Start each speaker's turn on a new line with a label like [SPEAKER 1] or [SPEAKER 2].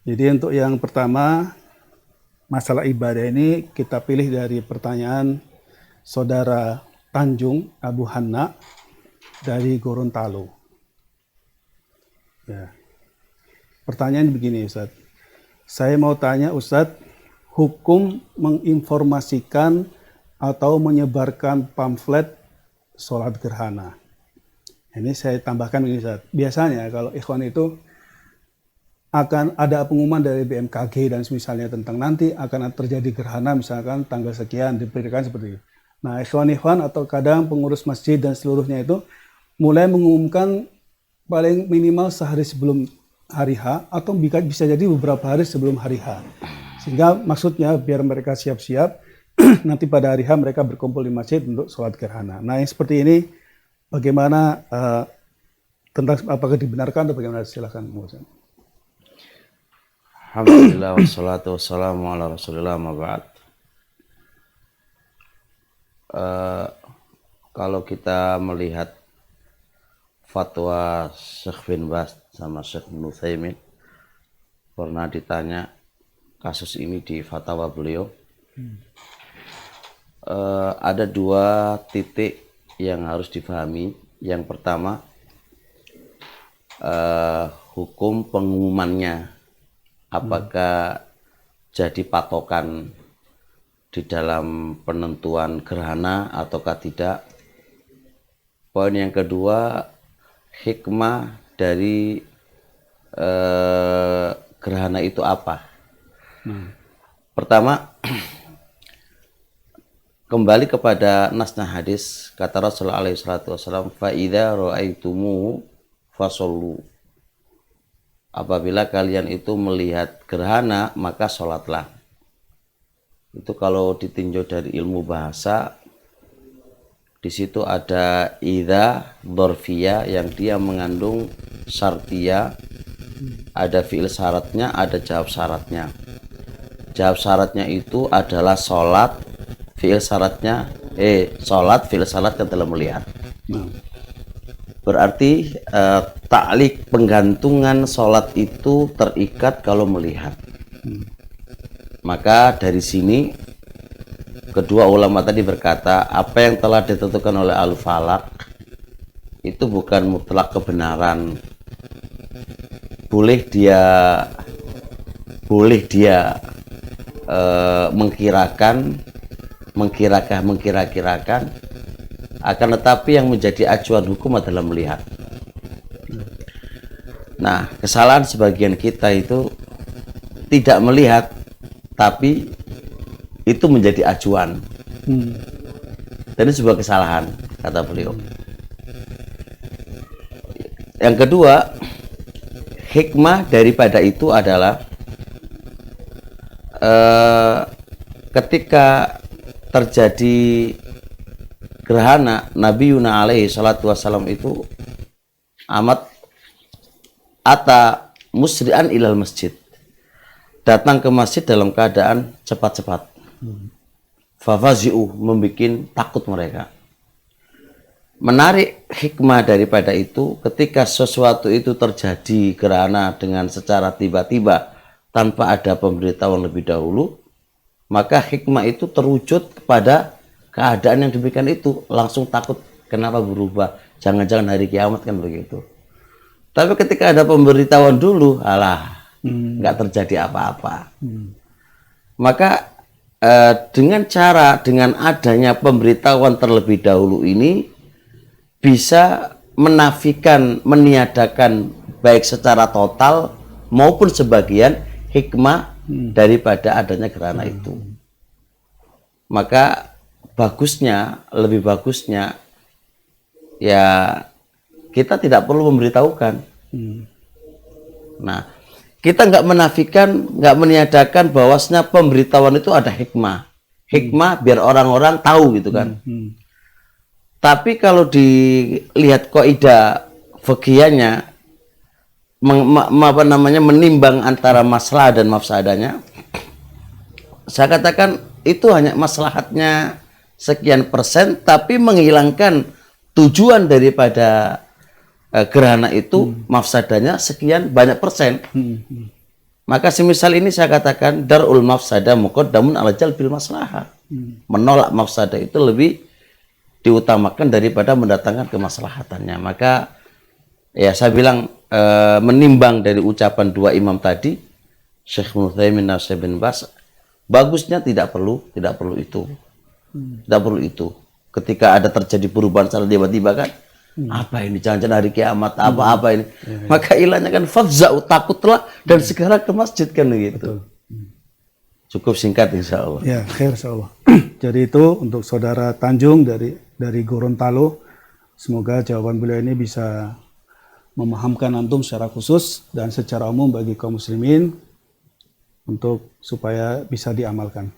[SPEAKER 1] Jadi untuk yang pertama, masalah ibadah ini kita pilih dari pertanyaan Saudara Tanjung Abu Hanna dari Gorontalo. Ya. Pertanyaan begini Ustaz. Saya mau tanya Ustaz, hukum menginformasikan atau menyebarkan pamflet sholat gerhana. Ini saya tambahkan begini Ustaz. Biasanya kalau ikhwan itu akan ada pengumuman dari BMKG dan misalnya tentang nanti akan terjadi gerhana misalkan tanggal sekian, diberikan seperti itu. Nah, ikhwan-ikhwan atau kadang pengurus masjid dan seluruhnya itu mulai mengumumkan paling minimal sehari sebelum hari H atau bisa jadi beberapa hari sebelum hari H. Sehingga maksudnya biar mereka siap-siap nanti pada hari H mereka berkumpul di masjid untuk sholat gerhana. Nah, yang seperti ini bagaimana tentang apakah dibenarkan atau bagaimana, silakan.
[SPEAKER 2] Alhamdulillah wassalatu wassalamu ala rasulillah ma ba'd. Kalau kita melihat fatwa Syekh bin Baz sama Syekh bin Utsaimin, pernah ditanya kasus ini di fatwa beliau, ada dua titik yang harus dipahami. Yang pertama, hukum pengumumannya apakah jadi patokan di dalam penentuan gerhana ataukah tidak. Poin yang kedua, hikmah dari gerhana itu apa. Pertama, kembali kepada nasnya hadis, kata Rasulullah alaihi salatu wasallam, fa idza ra'aitumuhu fasallu. Apabila kalian itu melihat gerhana, maka sholatlah. Itu kalau ditinjau dari ilmu bahasa, di situ ada idza dzarfiyah yang dia mengandung syartiyah, ada fi'il syaratnya, ada jawab syaratnya. Jawab syaratnya itu adalah sholat, fi'il syaratnya sholat, fi'il syarat yang telah melihat. Berarti ta'liq penggantungan sholat itu terikat kalau melihat. Maka dari sini kedua ulama tadi berkata, apa yang telah ditentukan oleh Al-Falaq itu bukan mutlak kebenaran. Boleh dia mengkira-kirakan, akan tetapi yang menjadi acuan hukum adalah melihat. Nah, kesalahan sebagian kita itu tidak melihat, tapi itu menjadi acuan. Dan itu sebuah kesalahan, kata beliau. Yang kedua, hikmah daripada itu adalah ketika terjadi gerhana, Nabi Yuna alaihi salatu wassalam itu amat ata musri'an ilal masjid, datang ke masjid dalam keadaan cepat-cepat. Fafazi'u, membuat takut mereka. Menarik hikmah daripada itu, ketika sesuatu itu terjadi gerhana dengan secara tiba-tiba tanpa ada pemberitahuan lebih dahulu, maka hikmah itu terwujud kepada keadaan yang demikian itu. Langsung takut, kenapa berubah, jangan-jangan hari kiamat, kan begitu. Tapi ketika ada pemberitahuan dulu, alah, nggak terjadi apa-apa. Maka dengan adanya pemberitahuan terlebih dahulu ini bisa menafikan, meniadakan baik secara total maupun sebagian hikmah daripada adanya gerhana itu. Maka lebih bagusnya ya kita tidak perlu memberitahukan. Nah, kita nggak menafikan, nggak meniadakan bahwasanya pemberitahuan itu ada hikmah. Hikmah biar orang-orang tahu gitu kan. Tapi kalau dilihat kaidah fikihnya, menimbang antara masalah dan mafsadahnya, saya katakan itu hanya maslahatnya sekian persen, tapi menghilangkan tujuan daripada gerhana itu, mafsadahnya sekian banyak persen. Maka semisal ini saya katakan darul mafsadah muqaddamun ala jalbil maslahah. Menolak mafsadah itu lebih diutamakan daripada mendatangkan kemaslahatannya. Maka ya saya bilang menimbang dari ucapan dua imam tadi, Syekh Ibnu Utsaimin dan Syekh bin Baz, bagusnya tidak perlu itu. Tidak perlu itu. Ketika ada terjadi perubahan secara tiba-tiba kan, apa ini jangan-jangan hari kiamat, apa ini. Maka ilahnya kan fadza'u, takutlah dan segera ke masjid kan gitu. Cukup singkat insya Allah.
[SPEAKER 1] Ya, khair insya Allah. Jadi itu untuk saudara Tanjung dari Gorontalo. Semoga jawaban beliau ini bisa memahamkan antum secara khusus dan secara umum bagi kaum muslimin untuk supaya bisa diamalkan.